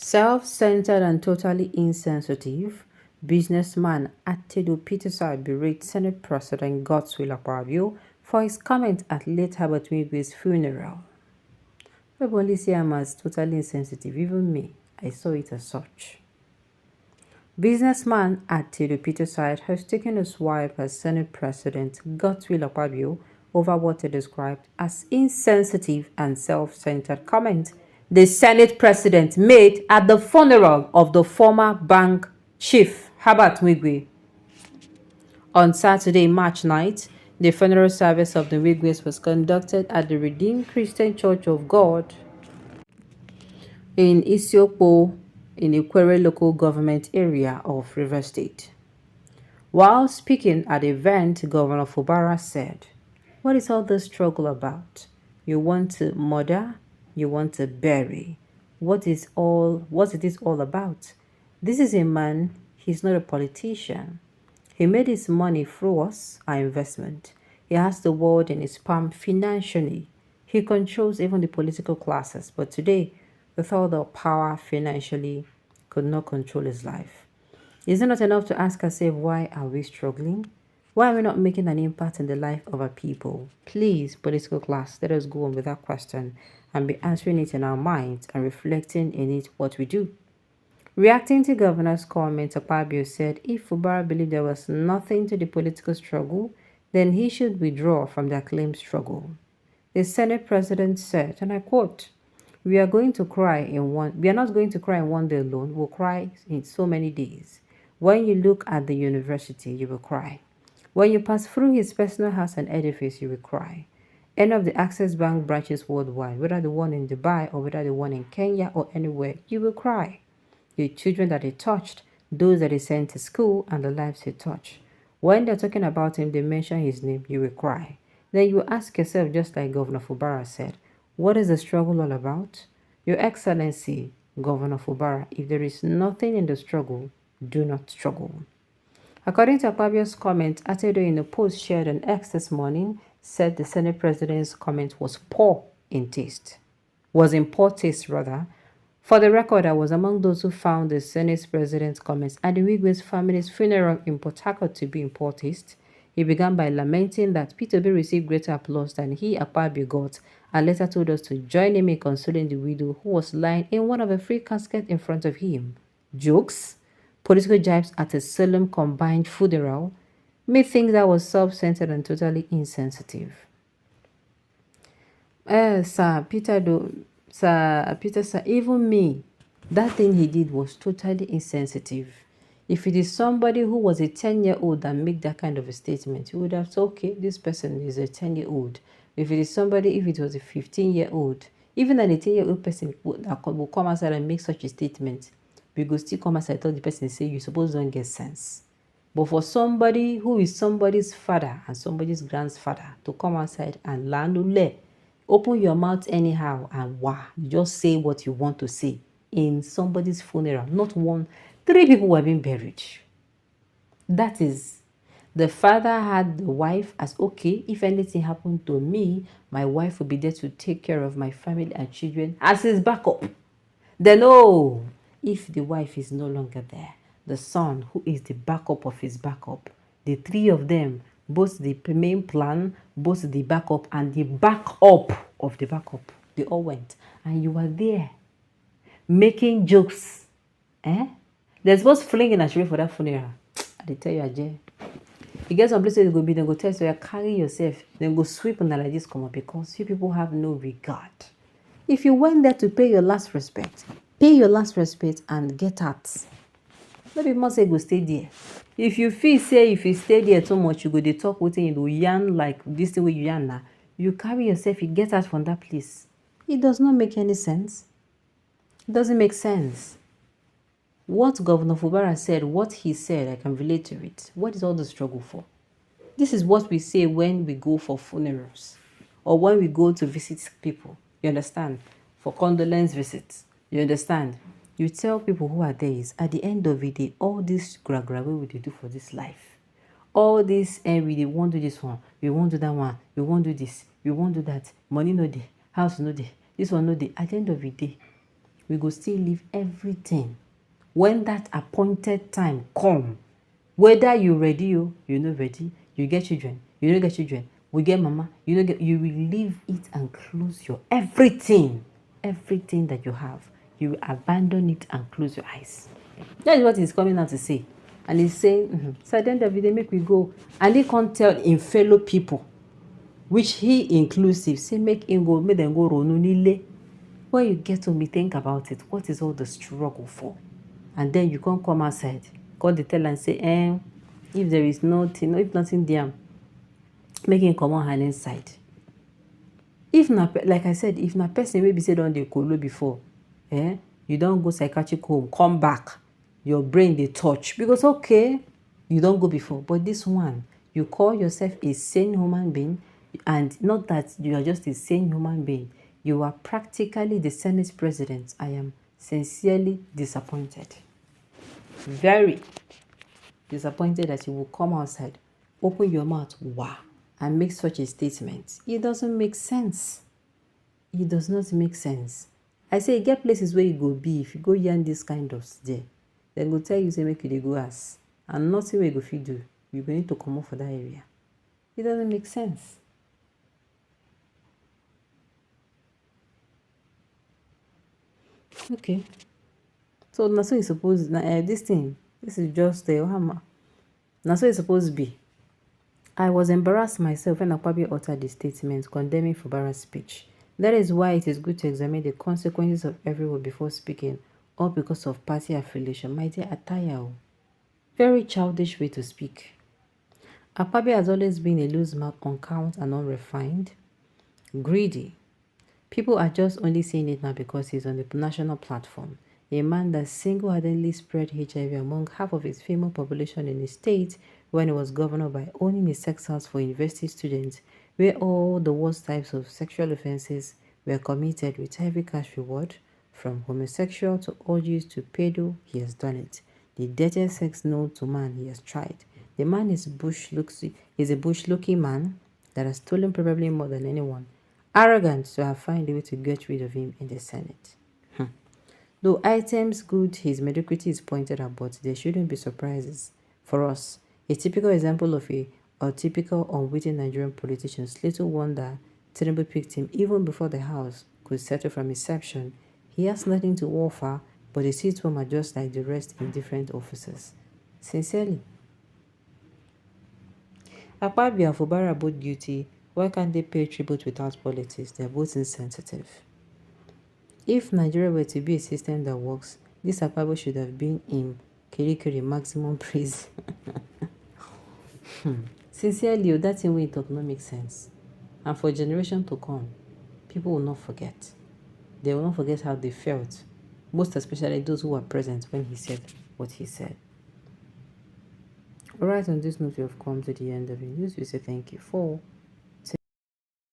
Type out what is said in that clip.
Self-centered and totally insensitive, businessman Atido Peterside berates Senate President Akpabio for his comment at late Herbert Wigwe'S funeral. People only see him as totally insensitive. Even me, I saw it as such. Businessman Atido Peterside has taken a swipe at Senate President Akpabio over what he described as insensitive and self-centered comment the Senate President made at the funeral of the former bank chief Herbert Wigwe. On Saturday, March 9th, the funeral service of the Wigwe'S was conducted at the Redeemed Christian Church of God in Isiokpo in the Ikwere local government area of River State. While speaking at the event, Governor Fubara said, "What is all this struggle about? You want to murder, you want to bury. What it is all about? This is a man, he's not a politician. He made his money through us, our investment. He has the world in his palm financially. He controls even the political classes, but today, with all the power financially, could not control his life. Is it not enough to ask ourselves, why are we struggling? Why are we not making an impact in the life of our people? Please, political class, let us go on with that question and be answering it in our minds and reflecting in it what we do." Reacting to Governor's comment, Akpabio said if Fubara believed there was nothing to the political struggle, then he should withdraw from the acclaimed struggle. The Senate President said, and I quote, we are not going to cry in one day alone, we'll cry in so many days. When you look at the university, you will cry. When you pass through his personal house and edifice, you will cry. Any of the Access Bank branches worldwide, whether the one in Dubai or whether the one in Kenya or anywhere, you will cry. The children that he touched, those that he sent to school, and the lives he touched. When they're talking about him, they mention his name, you will cry. Then you ask yourself, just like Governor Fubara said, what is the struggle all about? Your Excellency, Governor Fubara, if there is nothing in the struggle, do not struggle. According to Akpabio's comment, Atedo in a post shared on X this morning said the Senate President's comment was in poor taste rather. For the record, I was among those who found the Senate President's comments at the Wigwe'S family's funeral in Port Harcourt to be in poor taste. He began by lamenting that P2B received greater applause than he, Akpabio, got, and later told us to join him in consoling the widow who was lying in one of the free caskets in front of him. Jokes, political jibes at a solemn combined funeral made things that was self-centered and totally insensitive. Sir Peter, even me, that thing he did was totally insensitive. If it is somebody who was a 10-year-old that made that kind of a statement, you would have said, okay, this person is a 10-year-old. If it is somebody, if it was a 15-year-old, even an 18-year-old person will come outside and make such a statement, we go still come outside and tell the person, say, you suppose don't get sense. But for somebody who is somebody's father and somebody's grandfather to come outside and landule, open your mouth anyhow and you just say what you want to say in somebody's funeral. Not one, 3 people were being buried. That is, the father had the wife as, okay, if anything happened to me, my wife will be there to take care of my family and children as his backup. Then, if the wife is no longer there, the son, who is the backup of his backup, the 3 of them, both the main plan, both the backup and the backup of the backup, they all went. And you were there making jokes. There's both flinging and shooting for that funeral. I tell you, Ajay. You get some places they go tell you, carry yourself, then go sweep on like this, come up, because you people have no regard. If you went there to pay your last respect, and get out. Maybe must say go stay there. If you feel say if you stay there too much, you go dey talk with you yarn like this the way you yarn now. You carry yourself, you get out from that place. It does not make any sense. It doesn't make sense. What Governor Fubara said, what he said, I can relate to it. What is all the struggle for? This is what we say when we go for funerals or when we go to visit people. You understand? For condolence visits. You understand? You tell people who are there is at the end of the day, all this gra we will do for this life. All this we won't do this one, we won't do that one, we won't do this, we won't do that. Money no day, house no day, this one no day. At the end of the day, we go still leave everything. When that appointed time come, whether you ready or you no ready, you get children, you no get children, we get mama, you no get, you will leave it and close your everything that you have. You will abandon it and close your eyes. That is what he's coming out to say. And he's saying, so at the end of the day, make we go. And he can't tell in fellow people, which he inclusive, say make him go, make them go ronu nile. When you get to me, think about it. What is all the struggle for? And then you can't come outside, call the teller and say, if there is nothing, if nothing there, make him come on hand inside. If not, like I said, if na person wey be say don dey kolo before, you don go psychiatric home, come back, your brain dey touch because okay, you don go before. But this one, you call yourself a sane human being, and not that you are just a sane human being, you are practically the Senate president. I am sincerely disappointed. Very disappointed that you will come outside, open your mouth, wow, and make such a statement. It doesn't make sense. It does not make sense. I say, get places where you go be. If you go yarn this kind of there, then go tell you, say, make you dey go ass. And nothing where you go fit do. You go need to come out for that area. It doesn't make sense. Okay. So, now so you suppose, this thing, this is just a hammer. Now so it's supposed to be. I was embarrassed myself when Akpabio uttered the statement condemning Fubara's speech. That is why it is good to examine the consequences of every word before speaking, or because of party affiliation. My dear Ataya, very childish way to speak. Akpabio has always been a loose mouth, uncouth and unrefined, greedy. People are just only saying it now because he's on the national platform. A man that single-handedly spread HIV among half of his female population in his state when he was governor by owning a sex house for university students where all the worst types of sexual offenses were committed with heavy cash reward, from homosexual to orgies to pedo. He has done it. The dirtiest sex known to man, he has tried. The man is a bush-looking man that has stolen probably more than anyone. Arrogant to have found a way to get rid of him in the Senate. Though items good, his mediocrity is pointed out, but there shouldn't be surprises for us. A typical example of a typical unwitting Nigerian politicians. Little wonder Tinubu picked him even before the House could settle from inception. He has nothing to offer, but the seats home are just like the rest in different offices. Sincerely. Akpabio and Fubara are both guilty. Why can't they pay tribute without politics? They're both insensitive. If Nigeria were to be a system that works, this Akpabio should have been in Kirikiri maximum praise. Sincerely, that thing we talk no make sense. And for generation to come, people will not forget. They will not forget how they felt. Most especially those who were present when he said what he said. Alright, on this note, we have come to the end of the news. We say thank you for